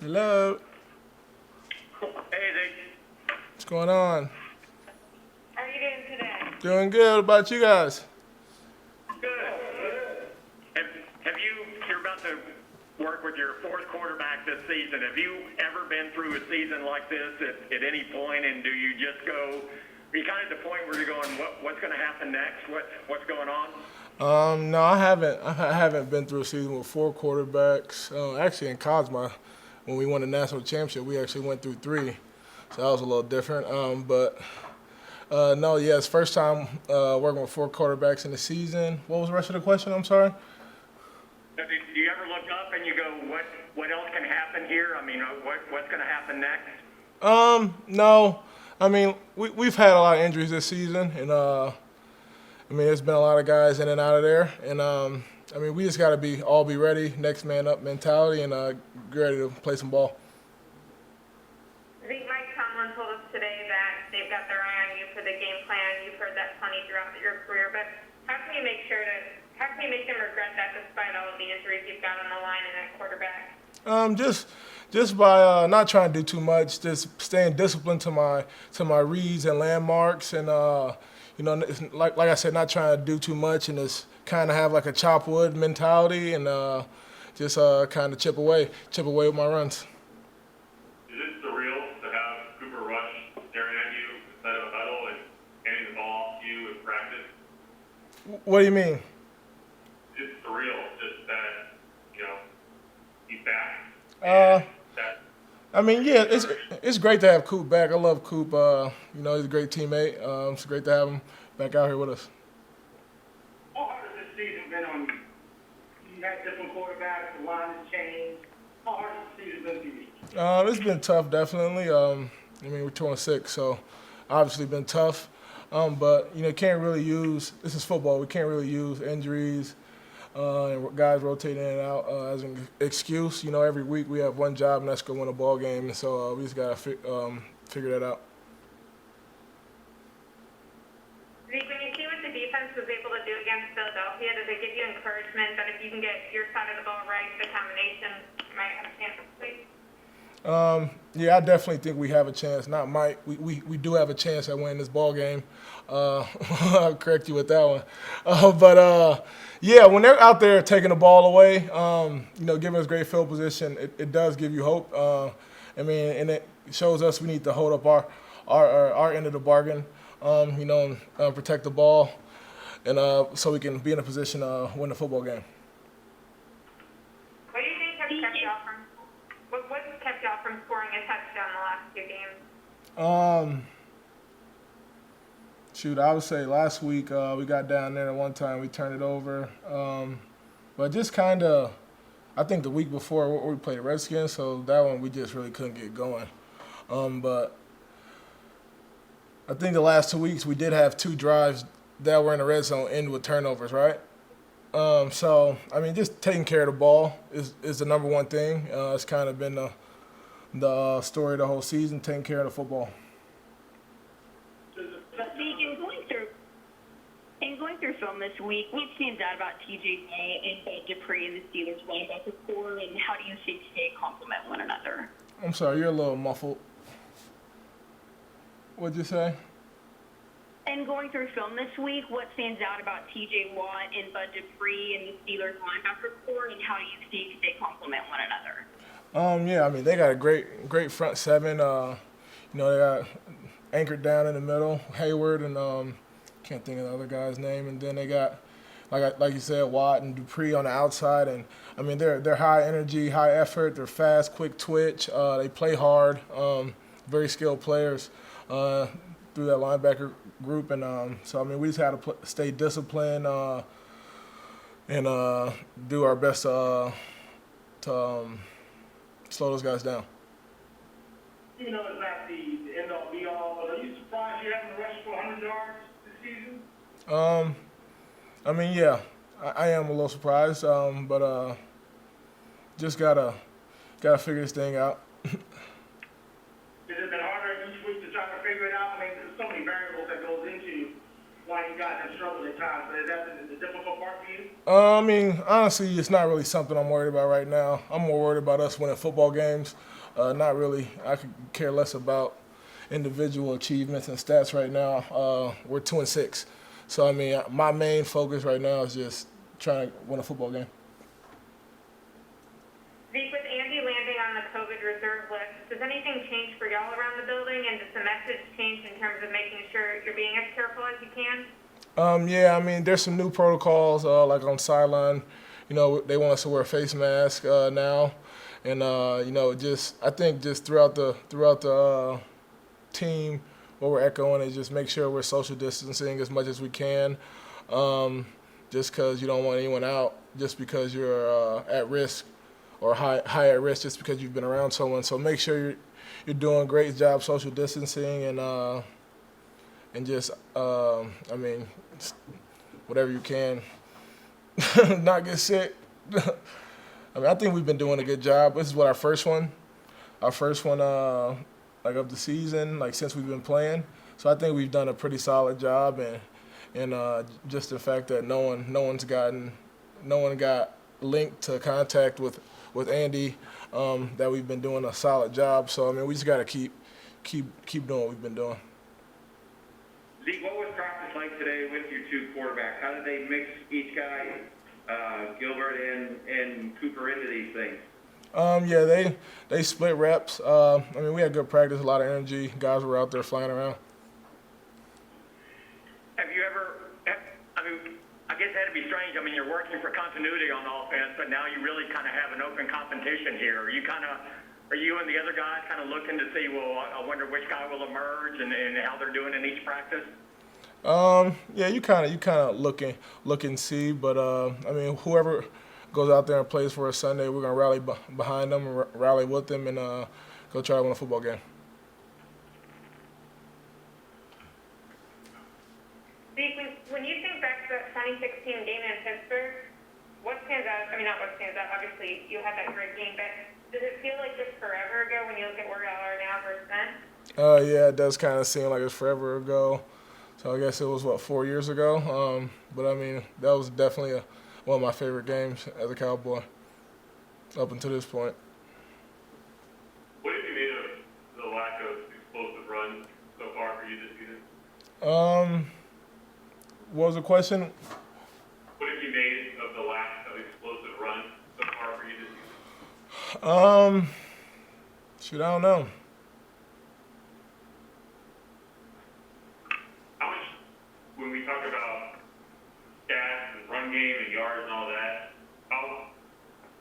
Hello. Hey, Zeke. What's going on? How are you doing today? Doing good. What about you guys? Good. Have you, you're about to work with your fourth quarterback this season. Have you ever been through a season like this at any point, and do you just go, are you kind of at the point where you're going, what's going to happen next? What's going on? No, I haven't. I haven't been through a season with four quarterbacks. Actually, in college, when we won the national championship, we actually went through three, so that was a little different. But no, yeah, it's first time working with four quarterbacks in the season. What was the rest of the question? I'm sorry. Do you ever look up and you go, what else can happen here? I mean, what's going to happen next? No. I mean, we've had a lot of injuries this season, and I mean, there's been a lot of guys in and out of there, and I mean, we just got to all be ready, next man up mentality, and get ready to play some ball. Mike Tomlin told us today that they've got their eye on you for the game plan. You've heard that plenty throughout your career, but how can you make them regret that despite all of the injuries you've got on the line and at quarterback? Just by not trying to do too much, just staying disciplined to my reads and landmarks, and you know, like I said, not trying to do too much, and just kind of have like a chop wood mentality, and just kind of chip away with my runs. Is it surreal to have Cooper Rush staring at you instead of a huddle and handing the ball to you in practice? What do you mean? It's surreal, just that, you know, he's back. I mean, yeah, it's great to have Coop back. I love Coop. You know, he's a great teammate. It's great to have him back out here with us. How hard has this season been on you? You had different quarterbacks, the line has changed. How hard has the season been for you? It's been tough, definitely. I mean, we're 2-6, so obviously been tough. But you know, can't really use, this is football. We can't really use injuries and guys rotating in and out as an excuse. You know, every week we have one job, and that's go win a ball game. And so we just gotta figure that out. Zeke, when you see what the defense was able to do against Philadelphia, does it give you encouragement that if you can get your side of the ball right, the combination might have a chance to complete? Yeah, I definitely think we have a chance. Not might. We do have a chance at winning this ball game. I'll correct you with that one. But yeah, when they're out there taking the ball away, you know, giving us great field position, it does give you hope. I mean, and it shows us we need to hold up our end of the bargain. You know, and protect the ball, and so we can be in a position to win the football game. What do you think has kept y'all from? What's kept y'all from scoring a touchdown the last two games? Shoot, I would say last week we got down there at one time, we turned it over, but just kind of, I think the week before we played the Redskins, so that one we just really couldn't get going. But I think the last 2 weeks we did have two drives that were in the red zone end with turnovers, right? So I mean, just taking care of the ball is the number one thing. It's kind of been the story of the whole season, taking care of the football. In going through film this week, what stands out about TJ Watt and Bud Dupree and the Steelers linebacker core, and how do you think they complement one another? I'm sorry, you're a little muffled. What'd you say? And going through film this week, what stands out about TJ Watt and Bud Dupree and the Steelers linebacker core, and how do you think they complement one another? Yeah, I mean, they got a great front seven. You know, they got anchored down in the middle, Hayward, and can't think of the other guy's name. And then they got, like you said, Watt and Dupree on the outside. And I mean, they're high energy, high effort. They're fast, quick twitch. They play hard. Very skilled players through that linebacker group. And so I mean, we just had to stay disciplined and do our best to slow those guys down. You know, it's not the end-all, be-all, but are you surprised you haven't rushed for 100 yards this season? I mean, yeah, I am a little surprised, but just gotta figure this thing out. Has it been harder each week to try to figure it out? I mean, there's so many variables that goes into why you guys have struggled at times, but has that been the difficult part for you? I mean, honestly, it's not really something I'm worried about right now. I'm more worried about us winning football games. Not really. I could care less about individual achievements and stats right now. We're 2-6, so I mean, my main focus right now is just trying to win a football game. Zeke, with Andy landing on the COVID reserve list, does anything change for y'all around the building, and does the message change in terms of making sure you're being as careful as you can? Yeah, I mean, there's some new protocols, like on sideline. You know, they want us to wear a face mask now, and you know, I think throughout the team, what we're echoing is just make sure we're social distancing as much as we can. Just because you don't want anyone out, just because you're at risk or high at risk, just because you've been around someone. So make sure you're doing a great job social distancing and just I mean, whatever you can, not get sick. I mean, I think we've been doing a good job. This is what our first one like of the season, like since we've been playing. So I think we've done a pretty solid job, and just the fact that no one got linked to contact with Andy, that we've been doing a solid job. So I mean, we just got to keep doing what we've been doing. Zeke, what was practice like today with your two quarterbacks? How did they mix each guy, Gilbert and Cooper, into these things? Yeah, they split reps. I mean, we had good practice, a lot of energy. Guys were out there flying around. Have you ever, I mean, I guess that'd be strange. I mean, you're working for continuity on offense, but now you really kind of have an open competition here. Are you and the other guys kind of looking to see, well, I wonder which guy will emerge and how they're doing in each practice? Yeah, you kind of look and see, but I mean, whoever goes out there and plays for us Sunday, we're gonna rally behind them, and rally with them, and go try to win a football game. Zeke, when you think back to that 2016 game in Pittsburgh, what stands out? I mean, not what stands out. Obviously, you had that great game, but does it feel like just forever ago when you look at where y'all are now versus then? Yeah, it does kind of seem like it's forever ago. So I guess it was 4 years ago. But I mean, that was definitely one of my favorite games as a Cowboy up until this point. What have you made of the lack of explosive runs so far for you this season? What was the question? What have you made of the lack of explosive runs so far for you this season? Shoot, I don't know. How much, when we talk about stats and run game and yards and all that, how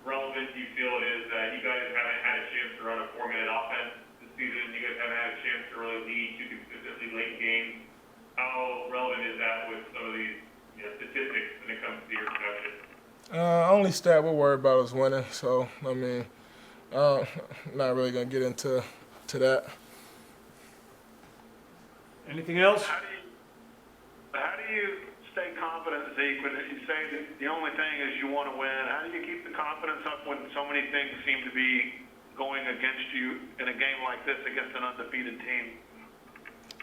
relevant do you feel it is that you guys haven't had a chance to run a 4-minute offense this season? You guys haven't had a chance to really lead too consistently late games. How relevant is that with some of these statistics when it comes to your production? Only stat we're worried about is winning. So I mean, not really gonna get into that. Anything else? How do you stay confident, Zeke, when you say that the only thing is you want to win? How do you keep the confidence up when so many things seem to be going against you in a game like this against an undefeated team?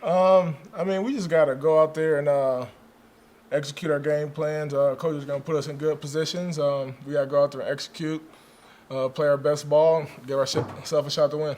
I mean, we just gotta go out there and execute our game plans. Coach is gonna put us in good positions. We gotta go out there and execute, play our best ball, give ourselves a shot to win.